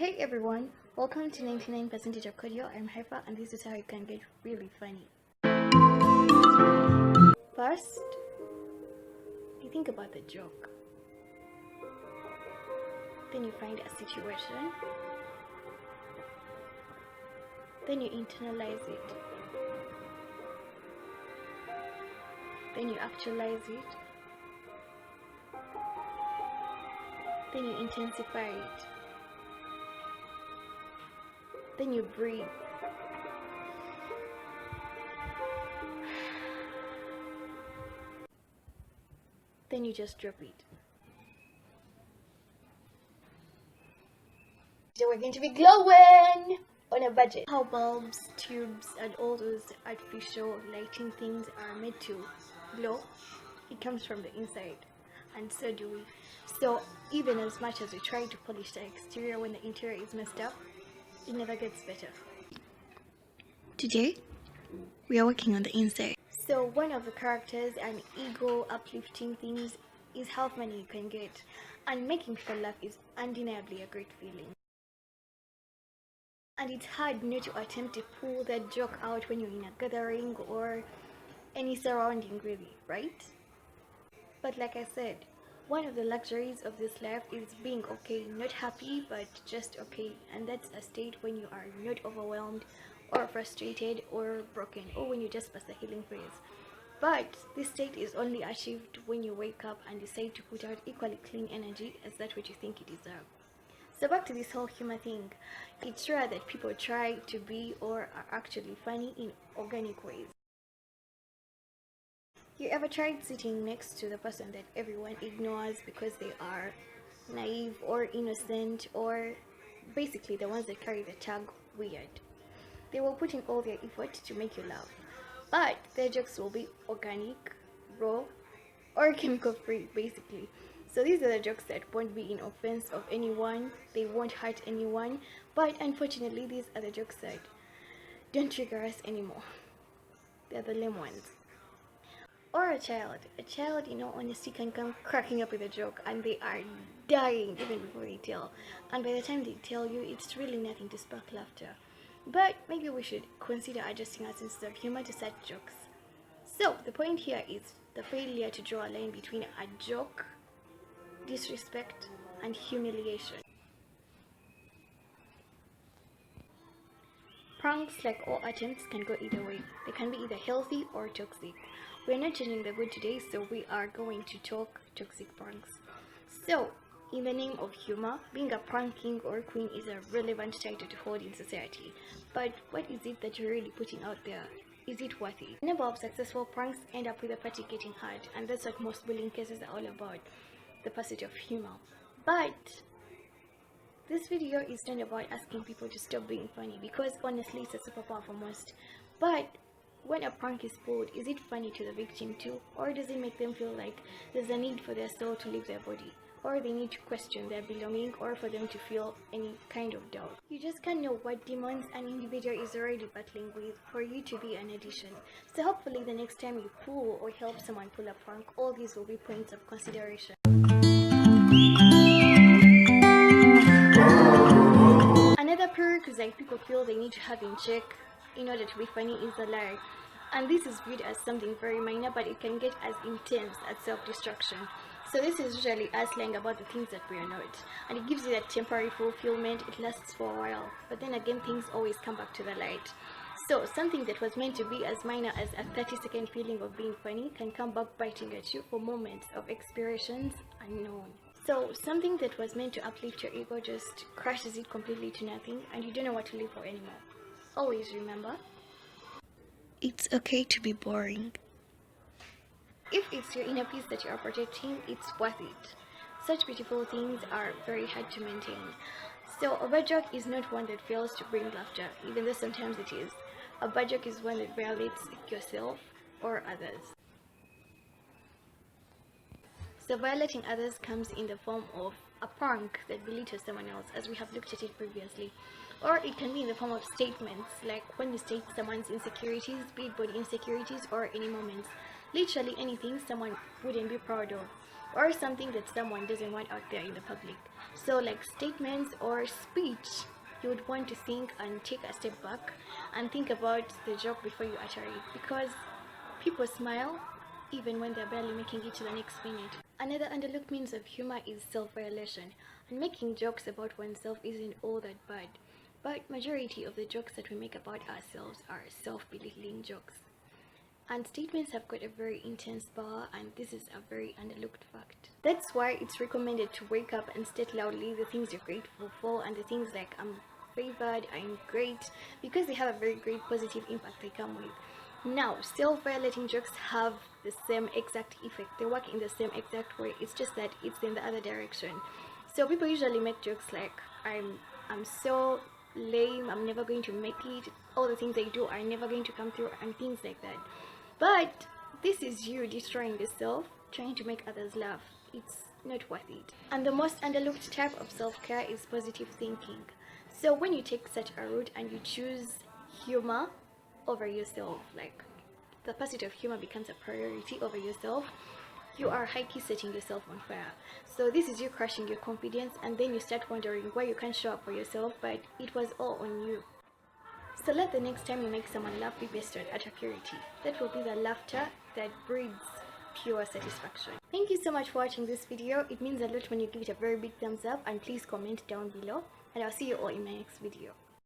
Hey everyone, welcome to 99% of Audio. I'm Haifa and this is how you can get really funny. First, you think about the joke. Then you find a situation. Then you internalize it. Then you actualize it. Then you intensify it. Then you breathe. Then you just drop it. So we're going to be glowing on a budget. How bulbs, tubes, and all those artificial lighting things are made to glow, it comes from the inside, and so do we. So even as much as we try to polish the exterior when the interior is messed up, it never gets better. Today, we are working on the inside. So one of the characters and ego uplifting things is how funny you can get, and making people laugh is undeniably a great feeling. And it's hard not to attempt to pull that joke out when you're in a gathering or any surrounding, really, right? But like I said, one of the luxuries of this life is being okay, not happy, but just okay. And that's a state when you are not overwhelmed or frustrated or broken, or when you just pass the healing phase. But this state is only achieved when you wake up and decide to put out equally clean energy as that which you think you deserve. So back to this whole humor thing, it's rare that people try to be or are actually funny in organic ways. You ever tried sitting next to the person that everyone ignores because they are naive or innocent, or basically the ones that carry the tag weird? They will put in all their effort to make you laugh, but their jokes will be organic, raw, or chemical free, basically. So these are the jokes that won't be in offense of anyone, they won't hurt anyone, but unfortunately these are the jokes that don't trigger us anymore. They're the lame ones. Or a child, in all honesty, can come cracking up with a joke and they are dying even before they tell. And by the time they tell you, it's really nothing to spark laughter. But maybe we should consider adjusting our sense of humor to such jokes. So the point here is the failure to draw a line between a joke, disrespect, and humiliation. Pranks, like all attempts, can go either way. They can be either healthy or toxic. We're not changing the good today, so we are going to talk toxic pranks. So, in the name of humor, being a prank king or queen is a relevant title to hold in society. But what is it that you're really putting out there? Is it worth it? A number of successful pranks end up with the party getting hurt, and that's what most bullying cases are all about, the pursuit of humor. But this video is not about asking people to stop being funny, because honestly it's a superpower for most. But when a prank is pulled, is it funny to the victim too? Or does it make them feel like there's a need for their soul to leave their body? Or they need to question their belonging, or for them to feel any kind of doubt? You just can't know what demons an individual is already battling with for you to be an addition. So hopefully the next time you pull or help someone pull a prank, all these will be points of consideration. Another prerequisite people feel they need to have in check in order to be funny is a lie. And this is viewed as something very minor, but it can get as intense as self-destruction. So this is usually us lying about the things that we are not, and it gives you that temporary fulfillment. It lasts for a while, but then again things always come back to the light. So something that was meant to be as minor as a 30-second feeling of being funny can come back biting at you for moments of expirations unknown. So something that was meant to uplift your ego just crashes it completely to nothing, and you don't know what to live for anymore. Always remember, it's okay to be boring. If it's your inner peace that you are protecting, it's worth it. Such beautiful things are very hard to maintain. So a bad joke is not one that fails to bring laughter, even though sometimes it is. A bad joke is one that violates yourself or others. So violating others comes in the form of a prank that belittles someone else, as we have looked at it previously. Or it can be in the form of statements, like when you state someone's insecurities, be it body insecurities or any moments. Literally anything someone wouldn't be proud of. or something that someone doesn't want out there in the public. So like statements or speech, you would want to think and take a step back and think about the joke before you utter it, because people smile even when they're barely making it to the next minute. Another underlooked means of humor is self-violation, and making jokes about oneself isn't all that bad. But majority of the jokes that we make about ourselves are self-belittling jokes. And statements have got a very intense power, and this is a very underlooked fact. That's why it's recommended to wake up and state loudly the things you're grateful for and the things like I'm favored, I'm great, because they have a very great positive impact they come with. Now, self-violating jokes have the same exact effect. They work in the same exact way. It's just that it's in the other direction. So people usually make jokes like I'm so lame, I'm never going to make it, all the things I do are never going to come through, and things like that. But this is you destroying yourself, trying to make others laugh. It's not worth it. And the most underlooked type of self-care is positive thinking. So when you take such a route and you choose humor over yourself, like the pursuit of humor becomes a priority over yourself, you are high-key setting yourself on fire. So this is you crushing your confidence, and then you start wondering why you can't show up for yourself, but it was all on you. So let the next time you make someone laugh be based on utter purity. That will be the laughter that breeds pure satisfaction. Thank you so much for watching this video. It means a lot when you give it a very big thumbs up, and please comment down below, and I'll see you all in my next video.